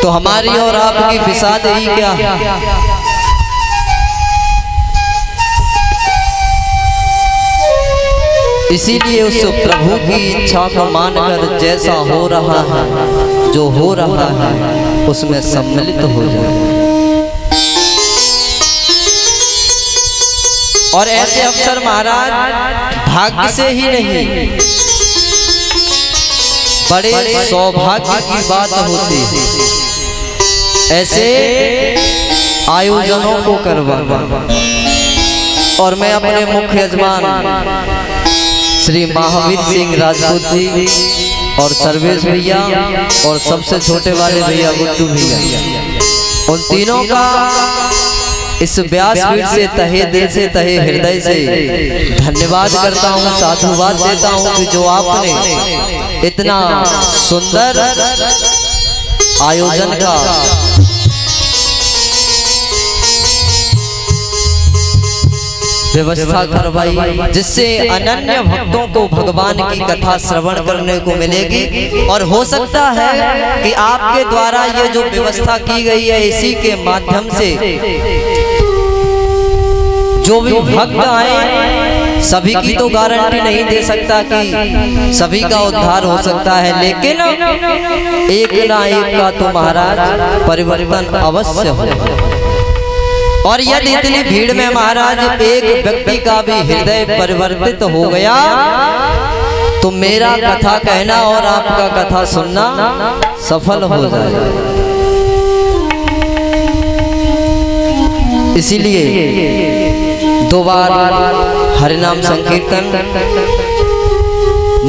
तो हमारी और आपकी विषाद ही क्या है। इसीलिए उस प्रभु की इच्छा को मानकर जैसा हो रहा है, जो हो रहा है उसमें सम्मिलित हो जाए। और ऐसे अवसर महाराज भाग्य से ही नहीं, बड़े सौभाग्य की बात होती है ऐसे आयोजनों को करवाना। और मैं अपने मुख्य यजमान श्री महावीर सिंह राजपूत जी और सर्वेश भैया और सबसे छोटे वाले भैया गुड्डू भैया, उन तीनों का इस व्यासपीठ से तहे दिल से तहे हृदय से धन्यवाद करता हूँ, साधुवाद देता हूँ कि जो आपने इतना सुंदर आयोजन का व्यवस्था करवाई, जिससे अनन्य भक्तों को भगवान की कथा श्रवण करने को मिलेगी। और हो सकता है कि आपके द्वारा ये जो व्यवस्था की गई है, इसी के माध्यम से जो भी भक्त आए, सभी की तो गारंटी नहीं दे सकता कि सभी का उद्धार हो सकता है, लेकिन एक ना एक का तो महाराज परिवर्तन अवश्य हो। और यदि इतनी भीड़ में महाराज एक व्यक्ति का भी हृदय परिवर्तित हो गया तो मेरा कथा कहना और आपका कथा सुनना सफल हो जाएगा। इसीलिए 2 बार हरिनाम संकीर्तन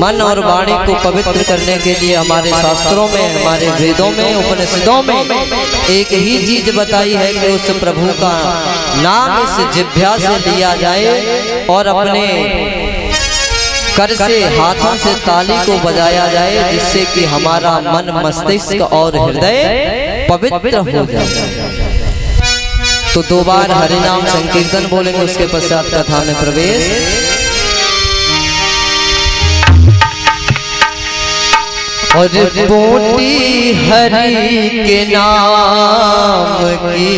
मन और वाणी को पवित्र करने के लिए हमारे शास्त्रों में, हमारे वेदों में, उपनिषदों में एक ही चीज बताई है कि उस प्रभु का नाम इस जिह्वा से लिया जाए और अपने कर से, हाथों से ताली को बजाया जाए, जिससे कि हमारा मन, मस्तिष्क और हृदय पवित्र हो जाए। तो 2 बार हरिनाम संकीर्तन बोलेंगे, उसके पश्चात कथा में प्रवेश। और बूटी हरि के नाम की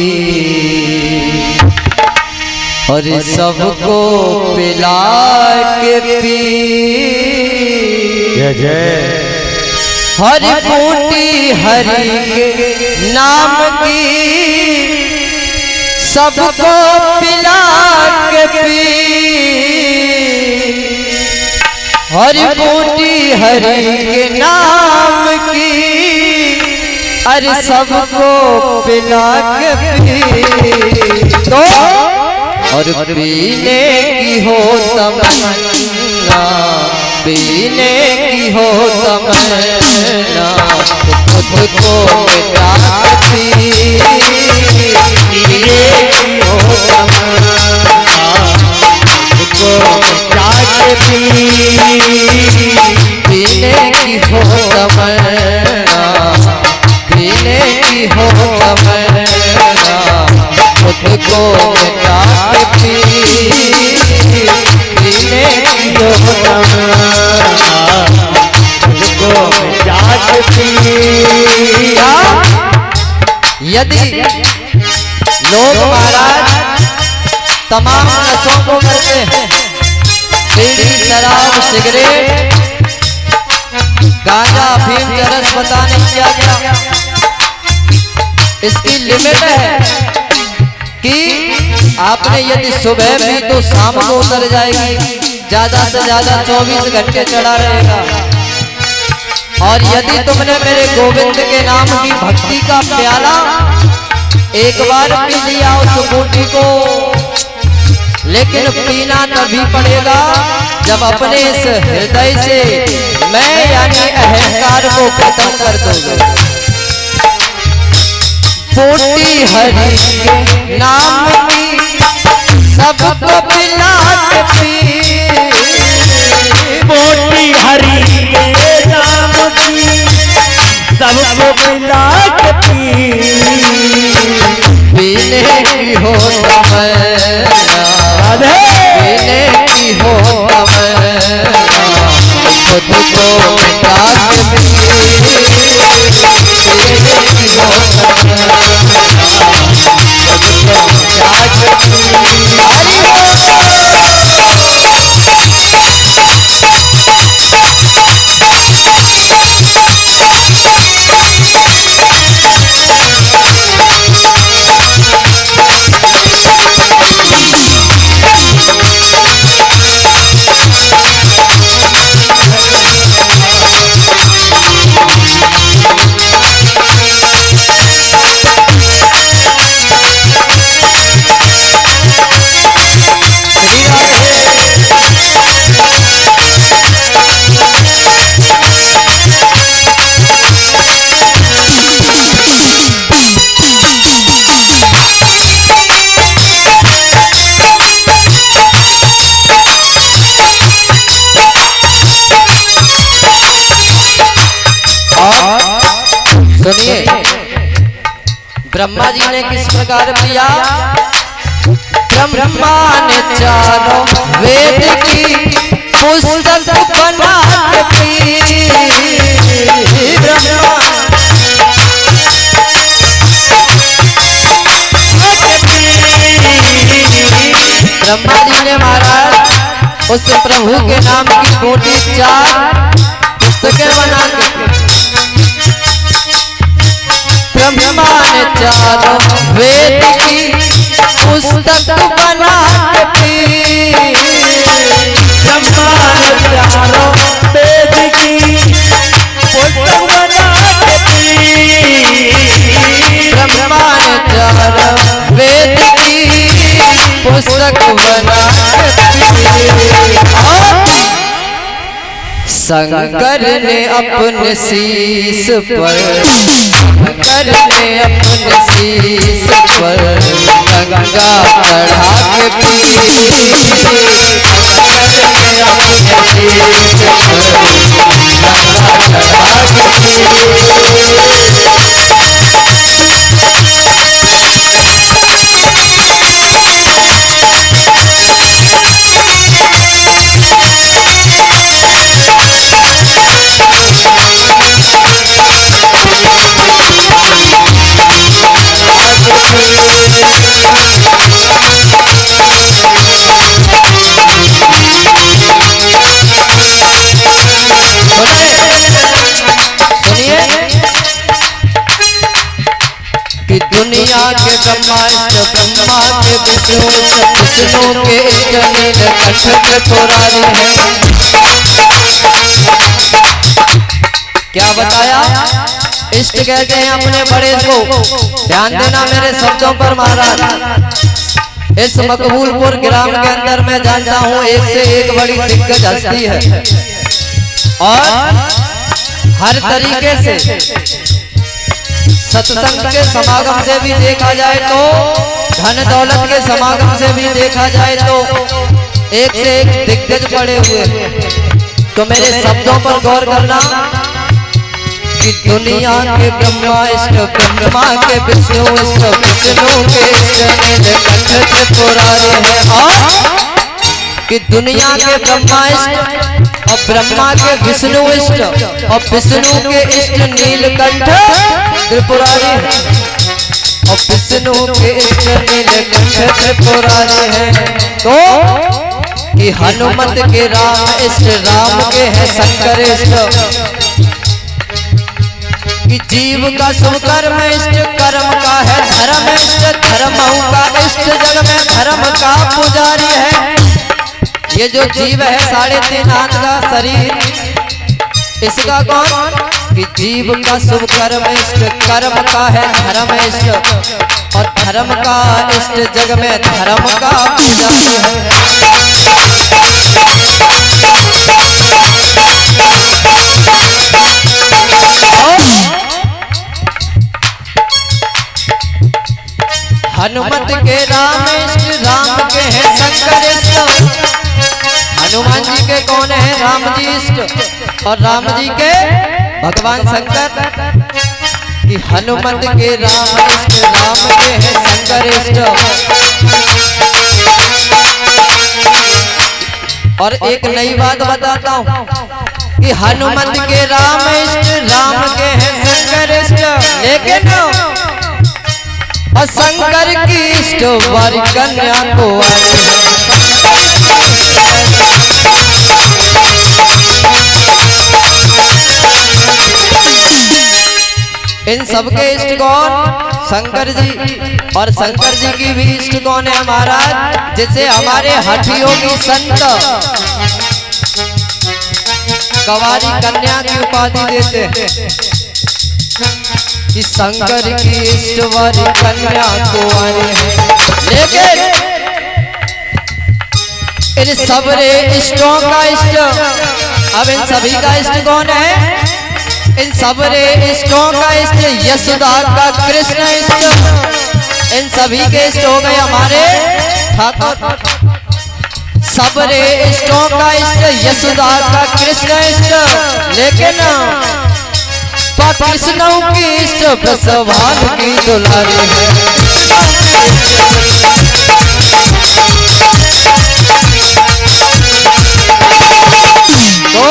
और सबको पिला के पी, जय जय। हर बूटी हरि के नाम की सबको पिला के पी, हर बूटी हरि के नाम की अरे सबको पिला के पी। तो और पीने की हो तमन्ना, पीने की हो तमन्ना, खुद को मिटा पी, पीने की हो तमन्ना, खुद को मिटा के पी, पीने की हो तमन्ना, पीने की हो तमन्ना, खुद को मिटा के पी, पीने की हो तमन्ना, खुद को मिटा के पी। यदि लोग महाराज तमाम नशों को करते हैं, बीड़ी, शराब, सिगरेट, गांजा, अफीम, चरस, पता नहीं क्या क्या, इसकी लिमिट है कि आपने यदि सुबह भी तो शाम को उतर जाएगी, ज्यादा से ज्यादा 24 घंटे चढ़ा रहेगा। और यदि तुमने मेरे गोविंद के नाम की भक्ति का प्याला एक बार पी लिया उस बूटी को, लेकिन पीना तभी पड़ेगा जब अपने इस हृदय से मैं यानी अहंकार को खत्म कर दोगे। बूटी हरि के नाम की सबको पिला के पी, बूटी हरि के नाम की सबको पिला के पी, पीने की हो तमन्ना, पीने की हो तमन्ना, खुद को मिटा के पी, पीने की हो ब्रह्मा जी ने किस प्रकार किया? ब्रह्मा ने चारों वेद की पुस्तक बना के पी। ब्रह्मा जी ने महाराज उस प्रभु के नाम की कोटि 4 पुस्तकें बना के ब्रह्मा ने चारों वेद की पुस्तक बना के पी। ब्रह्मा ने चारों वेद की पुस्तक बना के पी। ब्रह्मा ने चारों वेद की पुस्तक बना के पी। शंकर ने अपने शीश पर, शंकर ने अपने शीश पर गंगा चढ़ा के पी। शंकर ने अपने शीश पर गंगा चढ़ा के पी। कि दुनिया के ब्रह्मा के विष्णु, विष्णु के इष्ट नीलकंठ त्रिपुरारी है। क्या बताया? इष्ट कहते हैं अपने बड़े को। ध्यान देना मेरे शब्दों पर महाराज। इस मकबूलपुर ग्राम के अंदर मैं जानता हूँ एक से एक बड़ी दिग्गज हस्ती है, और हर तरीके से सत्संग के समागम से भी देखा जाए तो, धन दौलत के समागम से भी देखा जाए तो एक से एक दिग्गज पड़े हुए। तो मेरे शब्दों पर गौर करना कि दुनिया के ब्रह्मा इष्ट, ब्रह्मा के विष्णु इष्ट, विष्णु के इष्ट नीलकंठ त्रिपुरारी है। और कि दुनिया के ब्रह्मा इष्ट और ब्रह्मा के विष्णु इष्ट और विष्णु के इष्ट नीलकंठ त्रिपुरारी है, और विष्णु के इष्ट नीलकंठ त्रिपुरारी है। तो कि हनुमत के राम इष्ट, राम के है शंकर इष्ट। कि जीव का शुभ कर्म इष्ट, कर्म का है धर्म इष्ट, धर्म का इष्ट, जग में धर्म का पुजारी है। ये जो जीव है 3.5 हाथ का शरीर, इसका कौन? कि जीव का शुभ कर्म इष्ट, कर्म का है धर्म इष्ट, और धर्म का इष्ट, जग में धर्म का पुजारी है। हनुमत के राम इष्ट, राम के हैं शंकर इष्ट। हनुमान जी के कौन है? राम जी इष्ट, और राम जी के भगवान शंकर। कि हनुमत के राम इष्ट, राम के हैं शंकर इष्ट। और एक नई बात बताता हूँ कि हनुमत के राम इष्ट, राम के हैं शंकर इष्ट, लेकिन और शंकर की इष्ट वारी कन्या को आई है। इन सबके इष्ट कौन? शंकर जी। और शंकर जी की भी इष्ट कौन है महाराज? जिसे हमारे हठियों की संत कवारी कन्या की उपाधि देते हैं कि शंकर की इष्ट वाली कन्या को आए हैं। लेकिन इन सबरे इष्टों का इष्ट, अब इन सभी का इष्ट कौन है? इन सबरे इष्टों का इष्ट यशोदा का कृष्ण इष्ट। इन सभी के इष्ट हो गए हमारे ठाकुर। सबरे इष्टों का इष्ट यशोदा का कृष्ण इष्ट। लेकिन कृष्ण की इष्ट प्रसवान की दुलारी है। तो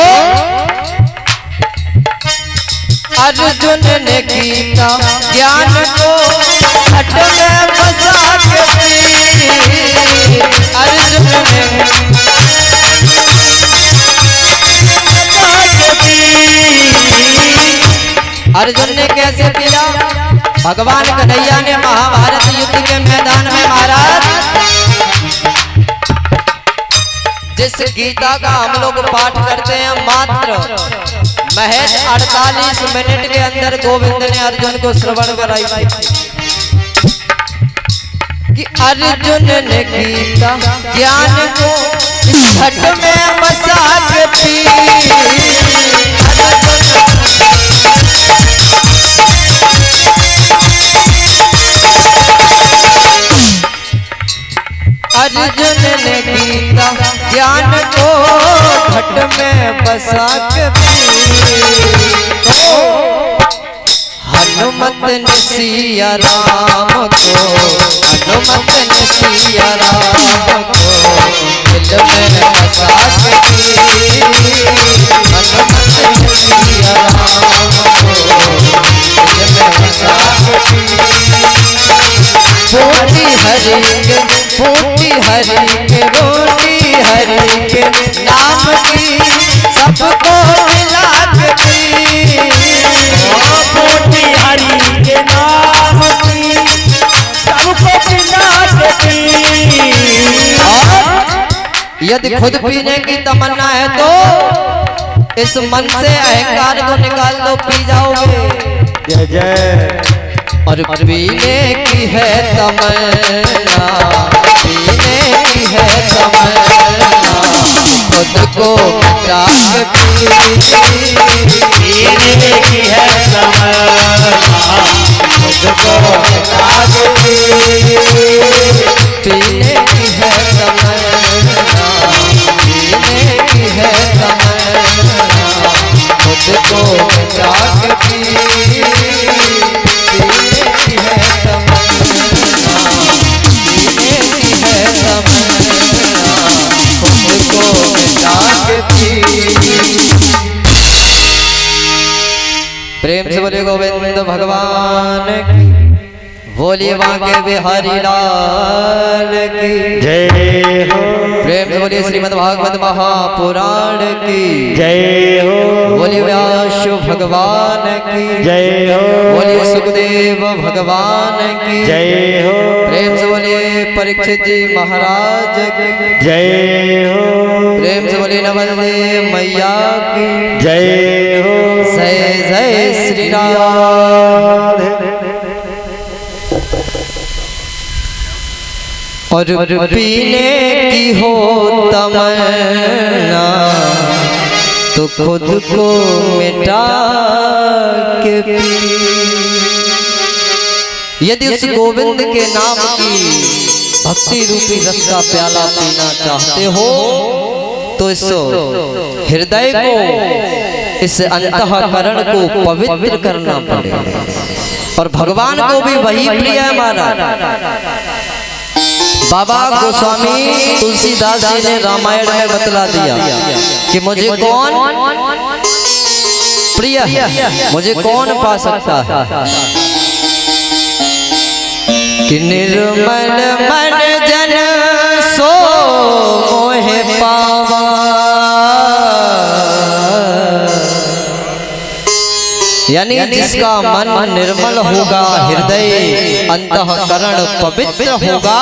अर्जुन ने गीता ज्ञान को घट में बसा के पी। अर्जुन ने कैसे पिया? भगवान कन्हैया ने महाभारत युद्ध के मैदान में महाराज जिस गीता का हम लोग पाठ करते हैं मात्र महज 48 मिनट के अंदर गोविंद ने अर्जुन को श्रवण कराई थी कि अर्जुन ने गीता ज्ञान को इस घट में बसा के पी। अर्जुन ने गीता ज्ञान को घट में बसा के पी। हनुमत ने सिया राम को, हनुमत ने सिया राम को दिल में बसा के पी। हनुमत ने सिया राम को दिल में बसा के पी। रोटी हरि के रोटी हरि के नाम की सबको मिला के पी। रोटी हरि के नाम की सबको मिला के पी। और यदि खुद पीने की तमन्ना है तो इस मन से अहंकार को निकाल दो, पी जाओगे। जय जय। और पीने की है तमन्ना, पीने की है तमन्ना खुद को मिटा के पी। पीने की है तमन्ना खुद को मिटा के पी। पीने की है तमन्ना, पीने की है तमन्ना खुद को मिटा के पी। प्रेम से बोले गोविंद भगवान की, बोलिए बांके बिहारी लाल की जय हो। प्रेम से बोलिए श्रीमद् भागवत महापुराण की जय हो। बोलिए व्यास भगवान की जय हो। बोलिए सुखदेव भगवान की जय हो। प्रेम से बोलिए परीक्षित जी महाराज की जय हो। प्रेम से बोलिए नवंदे मैया की जय हो। जय जय श्री राम। और पीने की हो तमन्ना तो खुद को मिटा के पी। यदि उस गोविंद के नाम की भक्ति रूपी रस का प्याला पीना चाहते हो तो इस हृदय को, इस अंतःकरण को पवित्र करना पड़ेगा। और भगवान को भी वही प्रिय है हमारा। बाबा गोस्वामी तुलसीदास जी ने रामायण में बतला दिया कि मुझे कौन प्रिय है, मुझे कौन पा सकता है। कि निर्मल मन जन सो मोहे पावा, यानी जिसका मन निर्मल होगा, हृदय अंतःकरण पवित्र होगा।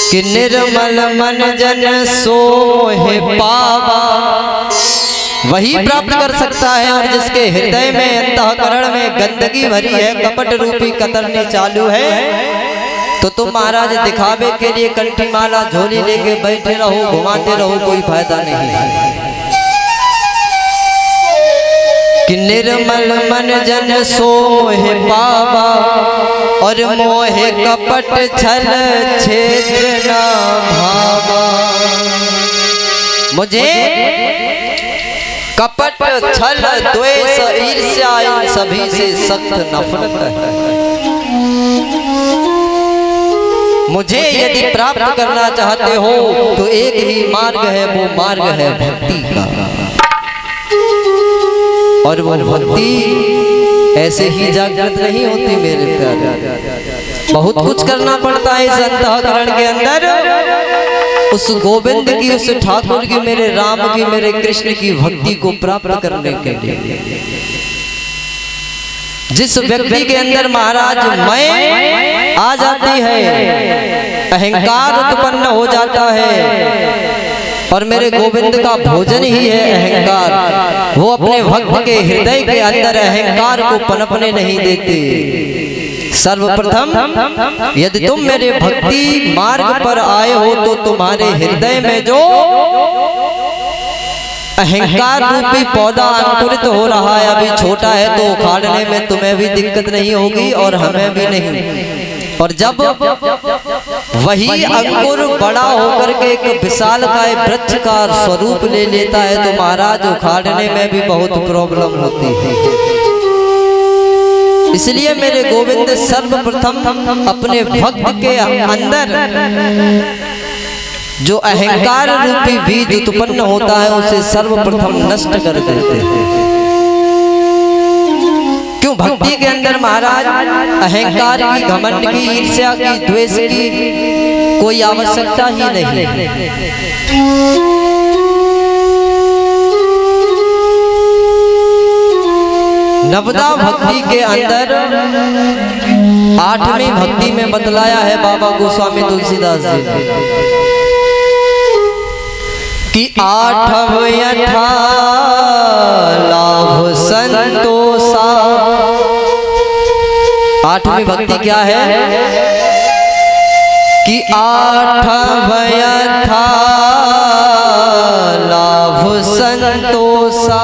कि निर्मल मन जन सोहे पावा, वही प्राप्त कर सकता है। और जिसके हृदय में अंतःकरण में गंदगी भरी है, कपट रूपी कतरनी चालू है, तो तुम महाराज दिखावे के लिए कंठी माला झोली लेके बैठे रहो, घुमाते रहो, कोई फायदा नहीं है। कि निर्मल मन जन सोहे पावा, और मोहे कपट छल छेद न भावा। मुझे कपट, छल, द्वेष, ईर्ष्या इन सभी से सख्त नफरत है। मुझे यदि प्राप्त करना चाहते हो तो एक ही मार्ग है, वो मार्ग है भक्ति का। और वो भक्ति ऐसे ही जागृत नहीं होती मेरे प्यारे, बहुत कुछ करना पड़ता है इस अंतःकरण के अंदर। उस गोविंद की, उस ठाकुर की, मेरे राम की, मेरे कृष्ण की भक्ति को प्राप्त करने के लिए जिस व्यक्ति के अंदर महाराज मैं आ जाती है, अहंकार उत्पन्न हो जाता है, और मेरे गोविंद का भोजन ही है अहंकार। वो अपने भक्त के हृदय के अंदर अहंकार को पनपने नहीं देते। सर्वप्रथम यदि तुम मेरे भक्ति मार्ग पर आए हो तो तुम्हारे हृदय में जो अहंकार रूपी पौधा अंकुरित हो रहा है, अभी छोटा है तो उखाड़ने में तुम्हें भी दिक्कत नहीं होगी और हमें भी नहीं। और जब वही अंकुर बड़ा होकर के एक विशालकाय वृक्ष का स्वरूप ले लेता है तो महाराज उखाड़ने में भी बहुत प्रॉब्लम होती है। इसलिए मेरे गोविंद सर्वप्रथम अपने भक्त के अंदर जो अहंकार रूपी बीज उत्पन्न होता है उसे सर्वप्रथम नष्ट कर देते हैं। क्यों? भक्ति के अंदर महाराज अहंकार की, घमंड की, ईर्ष्या की, द्वेष की कोई आवश्यकता ही नहीं। नवदा भक्ति के अंदर 8वीं भक्ति में बतलाया है बाबा गोस्वामी तुलसीदास जी ने कि 8 यथा लाभ संतोषा। 8वीं भक्ति क्या है कि 8 यथा लाभ संतोषा,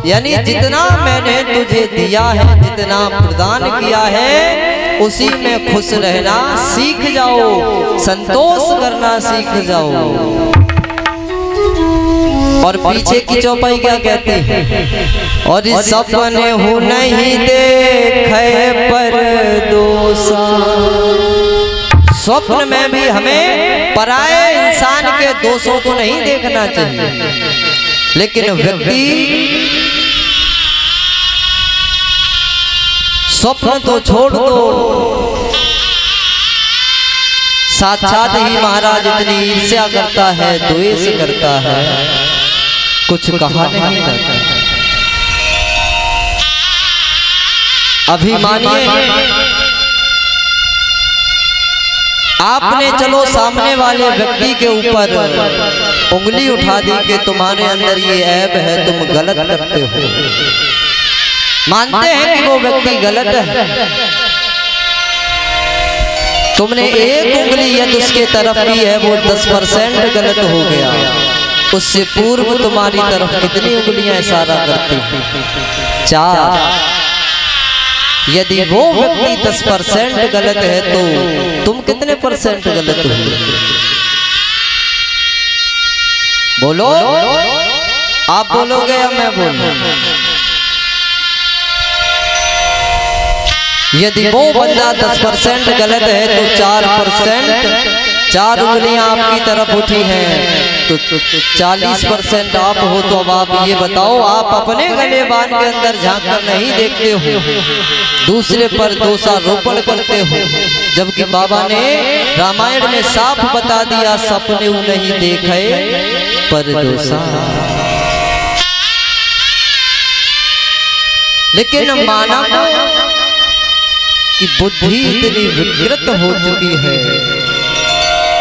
यानी जितना मैंने तुझे दिया है, जितना प्रदान किया है उसी में खुश रहना सीख जाओ, संतोष करना सीख जाओ। और पीछे की चौपाई क्या कहती है? और सपने हो नहीं देखे पर दोषा। स्वप्न में भी हमें पराये इंसान के दोषों को नहीं देखना चाहिए, लेकिन व्यक्ति स्वप्न तो छोड़ दो, साक्षात ही महाराज इतनी ईर्ष्या करता है, द्वेष करता है, कुछ कहा नहीं जाता। अभी मानिए आपने चलो सामने वाले व्यक्ति के ऊपर उंगली उठा दी कि तुम्हारे अंदर ये ऐब है, तुम गलत करते हो। मानते हैं कि वो व्यक्ति गलत है, तुमने एक उंगली यदि उसके तरफ की है वो 10% गलत हो गया। उससे पूर्व तुम्हारी तरफ कितनी उंगलियां इशारा करती हैं? 4। यदि वो व्यक्ति 10% गलत है तो तुम कितने % गलत हो? बोलो, आप बोलोगे या मैं बोलूं? यदि वो बंदा 10% गलत है तो 4%, 4 उंगलियां आपकी तरफ उठी हैं तो 40% आप हो। तो अब आप ये बताओ, आप अपने गले बांध के अंदर झांक कर नहीं देखते हो, दूसरे पर दोषारोपण करते हो, जबकि बाबा ने रामायण में साफ बता दिया, सपने नहीं देखे पर दोषा। लेकिन मानव की बुद्धि इतनी विकृत हो चुकी है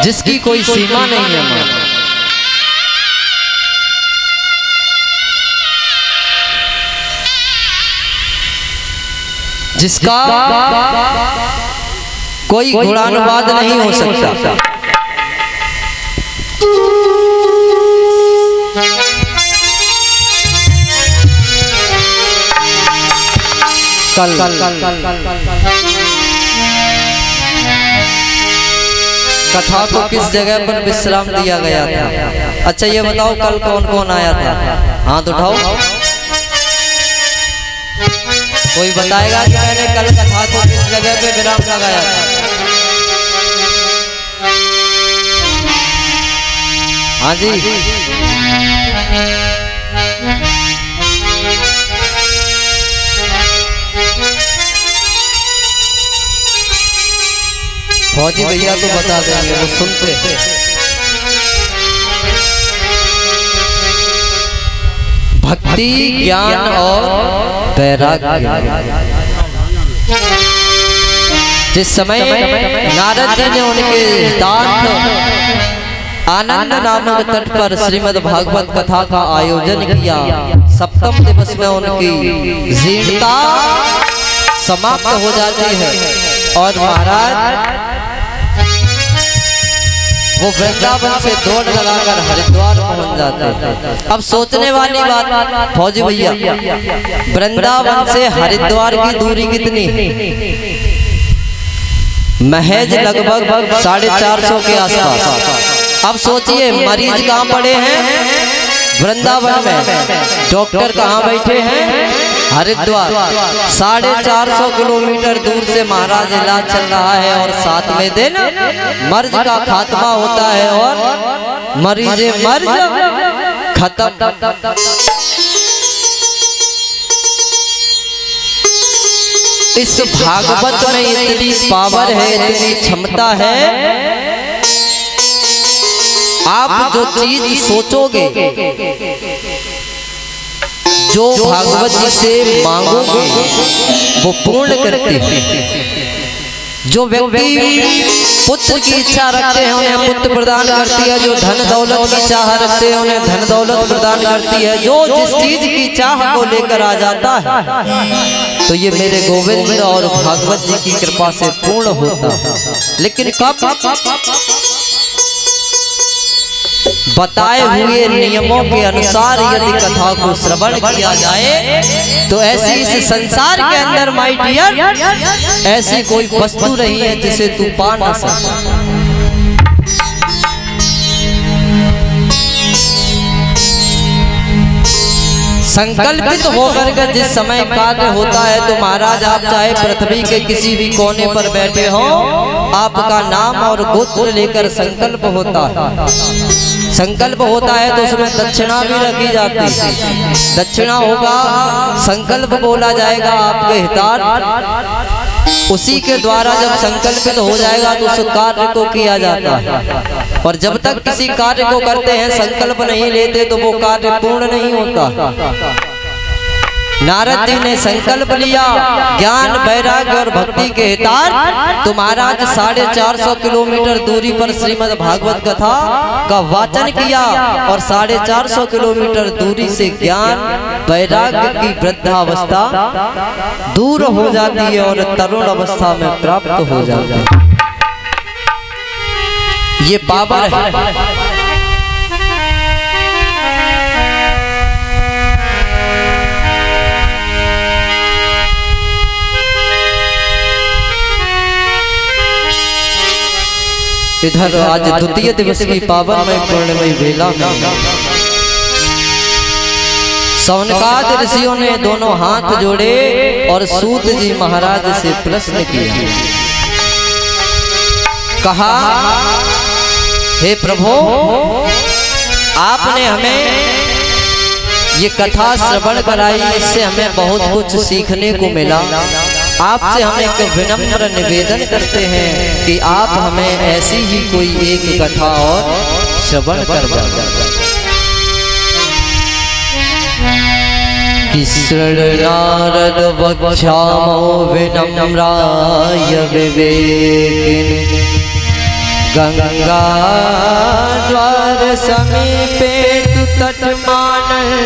जिसकी कोई सीमा नहीं है। जिसका कोई गुणानुवाद नहीं हो सकता। कथा को किस जगह पर विश्राम दिया गया था? अच्छा ये बताओ, कल कौन कौन आया था? हाथ उठाओ। कोई बताएगा कि मैंने कल कथा को किस जगह पे विराम लगाया था? हाँ जी, फौजी भैया तो बता देंगे, वो सुनते हैं। भक्ति, ज्ञान और वैराग्य। जिस समय नारद जी ने उनके हितार्थ आनंद नामक तट पर श्रीमद् भागवत कथा का आयोजन किया, सप्तम दिवस में उनकी जीर्णता समाप्त हो जाती है और महाराज वो वृंदावन से दौड़ लगाकर हरिद्वार पहुंच जाते हैं। अब सोचने वाली बात फौजी भैया, वृंदावन से हरिद्वार की दूरी कितनी? महज लगभग 450 के आसपास। अब सोचिए मरीज कहाँ पड़े हैं? वृंदावन में। डॉक्टर कहाँ बैठे हैं? हरिद्वार। 450 किलोमीटर दूर से महाराज इलाज चल रहा है और 7वें दिन मर्ज का खात्मा होता है और मरीजे मर्ज खत्म। इस भागवत में इतनी पावर है, इतनी क्षमता है, आप जो चीज सोचोगे, जो भागवत जी से मांगोगे वो पूर्ण करते हैं। जो व्यक्ति पुत्र की इच्छा रखते हैं उन्हें पुत्र प्रदान करती है, जो धन दौलत की चाह रखते हैं उन्हें धन दौलत प्रदान करती है। जो जिस चीज की चाह को लेकर आ जाता है तो ये मेरे गोविंद और भागवत जी की कृपा से पूर्ण होता है। लेकिन कब? बताए हुए नियमों के अनुसार यदि कथा को श्रवण किया जाए तो ऐसी इस संसार के अंदर माय डियर ऐसी कोई वस्तु नहीं है जिसे तू पा न सके। संकल्पित होकर के जिस समय कार्य होता है तो महाराज आप चाहे पृथ्वी के किसी भी कोने पर बैठे हो, आपका नाम और गोत्र लेकर संकल्प होता है। संकल्प होता है तो उसमें दक्षिणा भी रखी जाती है। दक्षिणा होगा, संकल्प बोला जाएगा आपके हितार्थ, उसी के द्वारा जब संकल्पित हो जाएगा तो उस कार्य को किया जाता है। और जब तक किसी कार्य को करते हैं संकल्प नहीं लेते तो वो कार्य पूर्ण नहीं होता। नारद जी ने संकल्प लिया ज्ञान, वैराग्य और भक्ति के हितार्थ, तो महाराज 450 किलोमीटर दूरी पर श्रीमद् भागवत कथा का वाचन किया और 450 किलोमीटर दूरी से ज्ञान वैराग्य की वृद्धावस्था दूर हो जाती है और तरुण अवस्था में प्राप्त हो जाती है। ये पावर है। इधर आज द्वितीय दिवस की पावनमय पूर्णिमा वेला में सौनकादि ऋषियों ने दोनों हाथ जोड़े और सूत जी महाराज से प्रश्न किया, कहा हे प्रभु, आपने हमें ये कथा श्रवण कराई, इससे हमें बहुत कुछ सीखने को मिला। आपसे हम एक विनम्र निवेदन करते हैं कि आप हमें ऐसी ही कोई एक कथा और श्रवण करवाएं। शृण नारद वक्ष्यामो विनम्राय विवेकिनी गंगा द्वार समीपे तु तटमानंदना।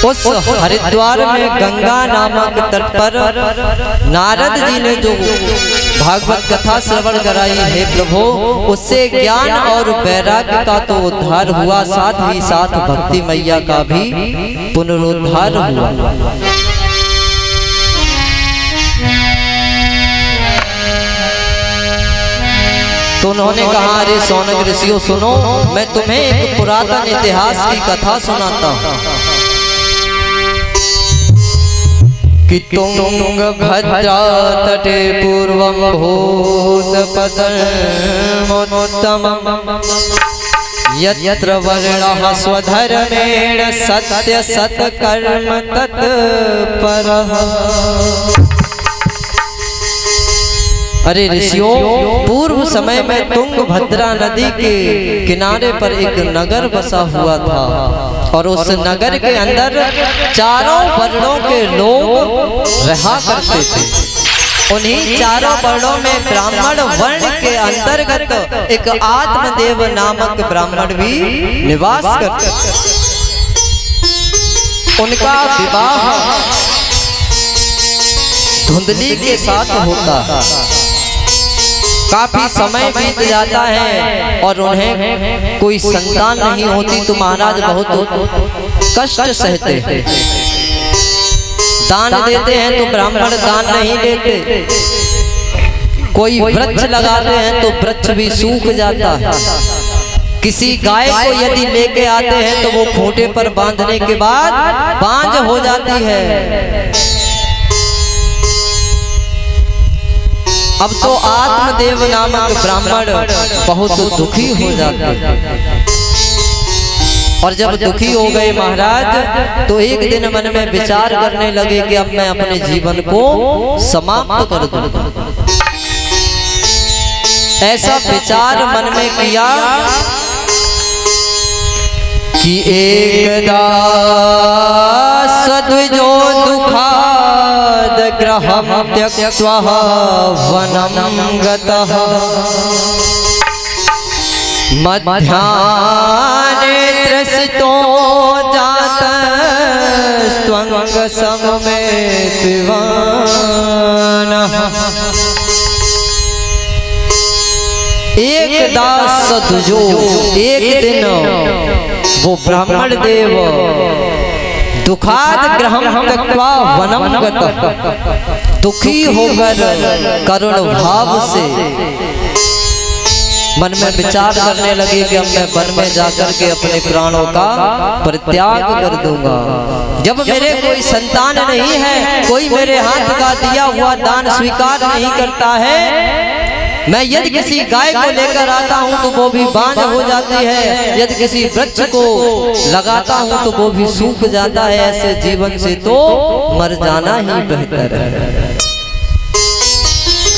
उस हरिद्वार में गंगा नामक तट पर नारद जी ने जो भागवत कथा श्रवण कराई है प्रभु, उससे ज्ञान और वैराग्य का तो उद्धार हुआ, साथ ही साथ भक्ति मैया का भी पुनरुद्धार हुआ। तो उन उन्होंने कहा, अरे शौनक ऋषियों सुनो, मैं तुम्हें एक पुरातन इतिहास की कथा सुनाता हूँ कि तुंगभद्रा तटे पूर्वं भूतपदमुत्तमम् यत्र वर्णः स्वधर्मेण सत्य सत्कर्म तत्परः। अरे ऋषियों, पूर्व समय में तुंगभद्रा नदी के किनारे पर एक नगर बसा हुआ था और उस नगर के अंदर चारों वर्णों के लोग रहा करते थे। उन्हीं चारों वर्णों में ब्राह्मण वर्ण के अंतर्गत एक आत्मदेव नामक ब्राह्मण भी निवास करते थे। उनका विवाह धुंधली के साथ होता है। काफी समय बीत जाता है और उन्हें कोई संतान नहीं होती तो महाराज बहुत कष्ट सहते हैं। दान देते हैं तो ब्राह्मण दान नहीं देते, कोई वृक्ष लगाते हैं तो वृक्ष भी सूख जाता है। किसी गाय को यदि लेके आते हैं तो वो खूंटे पर बांधने के बाद बांझ हो जाती है। अब तो आत्मदेव नामक ब्राह्मण बहुत दुखी हो जाते हैं और जब दुखी हो गए महाराज तो एक दिन मन में विचार करने लगे कि अब मैं अपने जीवन को समाप्त कर दूंगा। ऐसा विचार मन में किया कि एकदा सद्विजो दुखाद ग्रहं त्यक्त्वा वनं गतः मध्याह्ने त्रसितो जातस्त्वंग सममेत्वानः। एकदा सद्विजो, एक दिन वो ब्राह्मण देव दुखाद ग्रहं त्यक्त्वा वनं गतः, दुखी होकर करुण भाव से मन में विचार करने लगे कि अब मैं वन में जाकर के अपने प्राणों का परित्याग कर दूंगा। जब मेरे कोई संतान नहीं है, कोई मेरे हाथ का दिया हुआ दान स्वीकार नहीं करता है, मैं यदि किसी गाय को लेकर आता हूँ तो वो भी बांझ हो जाती है, यदि किसी वृक्ष को लगाता हूँ तो वो भी सूख जाता है। ऐसे जीवन से तो मर जाना ही बेहतर है।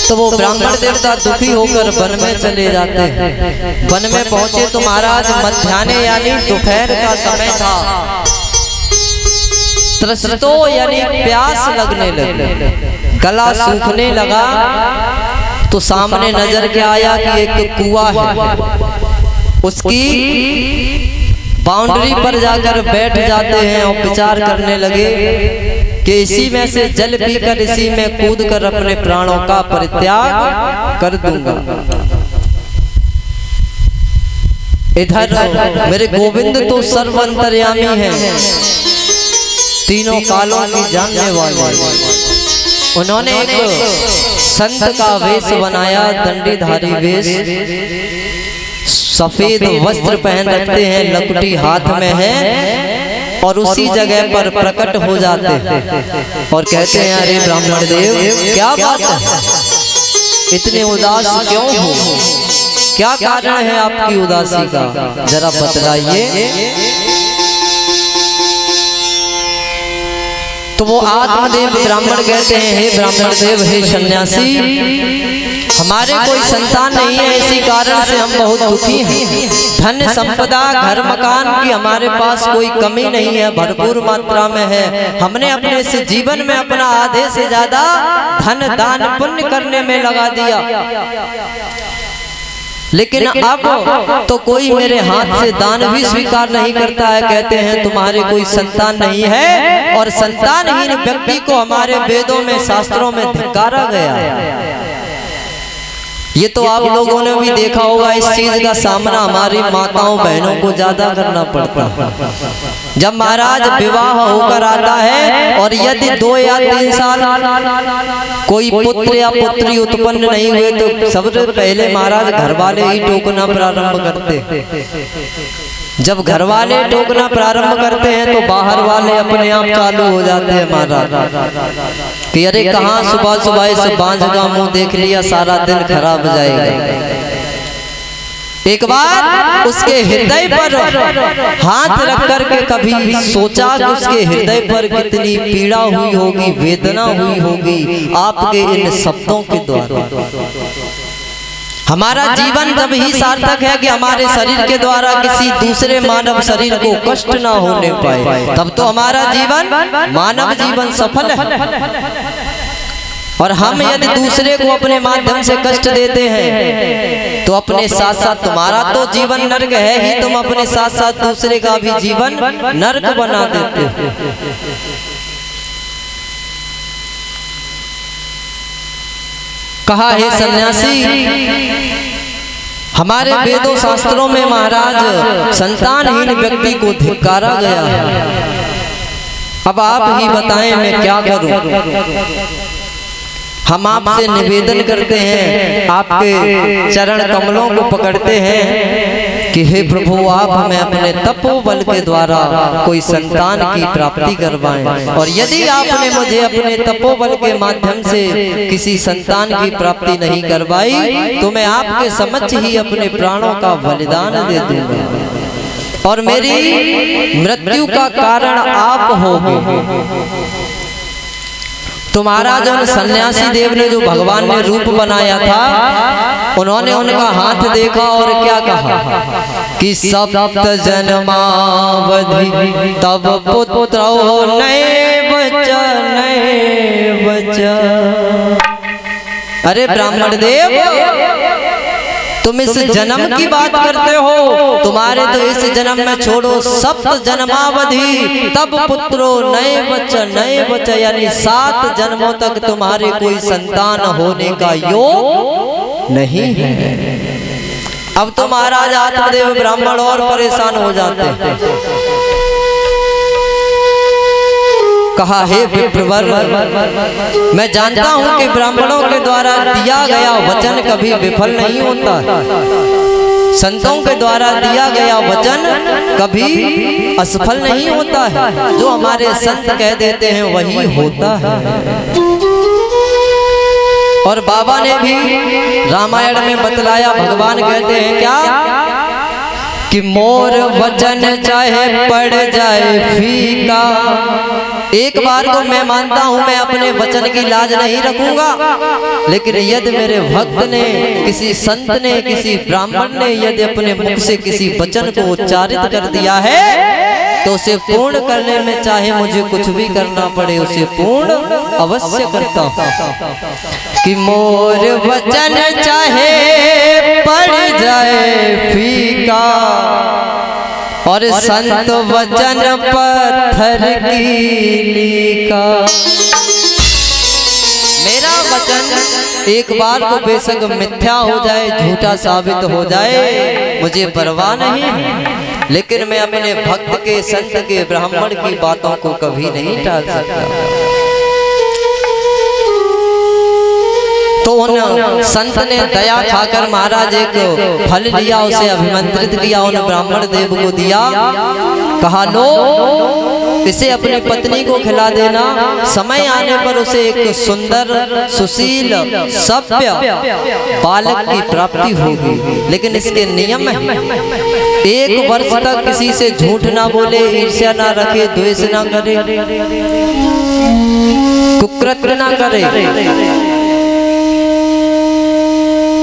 तो वो ब्राह्मण देवता दुखी होकर वन में चले जाते हैं। वन में पहुंचे तो महाराज मध्याह्ने यानी दोपहर का समय था। त्रसितो यानी प्यास लगने लगी, गला सूखने लगा तो सामने नजर क्या आया कि एक कुआं है। उसकी बाउंड्री पर जाकर बैठ जाते हैं और विचार करने लगे कि इसी में से जल पीकर इसी में कूदकर अपने प्राणों का परित्याग कर दूंगा। इधर मेरे गोविंद तो सर्व अंतर्यामी हैं, तीनों कालों की जानने वाले। उन्होंने एक संत का वेश बनाया, दंडीधारी वेश, सफेद वस्त्र पहन रखते हैं, लकुटी हाथ में है और उसी जगह पर प्रकट हो जाते हैं और कहते हैं, अरे ब्राह्मण देव क्या बात है, इतने उदास क्यों हो, क्या कारण है आपकी उदासी का, जरा बतलाइए। तो वो आत्मदेव ब्राह्मण कहते हैं, हे ब्राह्मण देव, हे सन्यासी, हमारे कोई संतान नहीं है, इसी कारण से हम बहुत दुखी हैं। धन संपदा घर मकान की हमारे पास कोई कमी नहीं है, भरपूर मात्रा में है। हमने अपने इस जीवन में अपना आधे से ज्यादा धन दान पुण्य करने में लगा दिया, लेकिन अब तो कोई मेरे हाथ से दान भी स्वीकार नहीं करता है। कहते हैं तुम्हारे कोई संतान नहीं है और संतानहीन व्यक्ति को हमारे वेदों में शास्त्रों में धिक्कारा गया। ये तो आप लोगों ने भी देखा होगा, इस चीज का सामना हमारी माताओं बहनों को ज्यादा करना पड़ता है। जब महाराज विवाह होकर आता है और यदि 2 या 3 साल कोई पुत्र या पुत्री उत्पन्न नहीं हुए तो सबसे पहले महाराज घर वाले ही टोकना प्रारंभ करते। जब घर वाले टोकना प्रारंभ करते हैं तो बाहर वाले अपने आप चालू हो जाते हैं महाराज कि अरे कहाँ सुबह सुबह इस बांझ का मुंह देख लिया, सारा दिन खराब हो जाएगा। एक बार उसके हृदय पर हाथ रख करके कभी सोचा कि उसके हृदय पर कितनी पीड़ा हुई होगी, वेदना हुई होगी आपके इन शब्दों के द्वारा। हमारा जीवन जब ही सार्थक है कि हमारे शरीर के द्वारा किसी दूसरे मानव शरीर को कष्ट ना होने पाए, तब तो हमारा जीवन मानव जीवन सफल है। और हम यदि दूसरे को अपने माध्यम से कष्ट देते हैं तो अपने साथ साथ तुम्हारा तो जीवन नरक है ही, तुम अपने साथ साथ दूसरे का भी जीवन नरक बना देते हो। कहा है सन्यासी, हमारे वेदों शास्त्रों में महाराज संतानहीन व्यक्ति को धिक्कारा गया है। अब आप ही बताएं मैं क्या करूं। हम आपसे निवेदन करते हैं, आपके चरण कमलों को पकड़ते हैं कि हे प्रभु आप हमें अपने तपोबल के द्वारा कोई संतान की प्राप्ति करवाएं। और यदि आपने मुझे अपने तपोबल के माध्यम से किसी संतान की प्राप्ति नहीं करवाई तो मैं आपके समक्ष ही अपने प्राणों का बलिदान दे दूंगा और मेरी मृत्यु का कारण आप होगे। तो महाराज उन सन्यासी देव ने जो भगवान ने रूप बनाया था, उन्होंने उनका हाथ देखा और क्या कहा कि सप्त जन्मावधि तब पुत्र नए बच्चा। अरे ब्राह्मण देव, तुम इस जन्म की बात करते हो, तुम्हारे तो इस जन्म में छोड़ो सप्त जन्मावधि तब पुत्रो नए बच्चा यानी 7 जन्मों तक तुम्हारे कोई संतान होने का योग नहीं है। अब तो महाराज आत्मदेव ब्राह्मण और परेशान हो जाते हैं। कहा हे विप्रवर, मैं जानता हूं कि ब्राह्मणों के द्वारा दिया गया वचन कभी विफल नहीं होता है। संतों के द्वारा दिया गया वचन कभी असफल नहीं होता है। जो हमारे संत कह देते हैं वही होता है। और बाबा ने भी रामायण में बतलाया, भगवान कहते हैं क्या कि मोर वचन चाहे पड़ जाए फीका। एक बार को मैं मानता हूं मैं अपने वचन की लाज नहीं रखूंगा, लेकिन यदि मेरे भक्त ने, किसी संत ने, किसी ब्राह्मण ने यदि अपने मुख से किसी वचन को उच्चारित कर दिया है तो उसे पूर्ण करने में चाहे मुझे कुछ भी करना पड़े उसे पूर्ण अवश्य करता हूं। कि मोर वचन चाहे पड़ जाए फीका और संत वचन पत्थर की लीका। मेरा वचन एक बार तो बेशक मिथ्या हो जाए, झूठा साबित हो जाए, मुझे परवाह नहीं है, लेकिन मैं अपने भक्त के, संत के, ब्राह्मण की बातों को कभी नहीं टाल सकता। तो उन संत ने दया खाकर महाराज एक फल लिया, उसे अभिमंत्रित किया, उन ब्राह्मण देव को दिया, कहा लो इसे अपनी पत्नी को खिला देना, समय आने पर उसे एक सुंदर सुशील सभ्य बालक की प्राप्ति होगी। लेकिन इसके नियम है, 1 वर्ष तक किसी से झूठ ना बोले, ईर्ष्या ना रखे, द्वेष ना करे, कुकृत्य ना करे।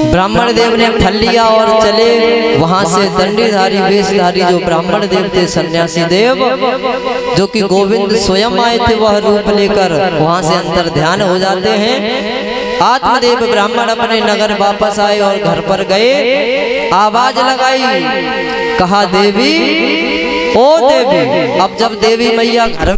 ब्राह्मण देव ने फल लिया और चले। वहां से दंडीधारी वेशधारी जो ब्राह्मण देव थे, सन्यासी देव, जो कि गोविंद स्वयं आए थे वह रूप लेकर, वहां से अंतर ध्यान हो जाते हैं। आत्मदेव ब्राह्मण अपने नगर वापस आए और घर पर गए, आवाज लगाई, कहा देवी, ओ देवी। अब जब देवी मैया घर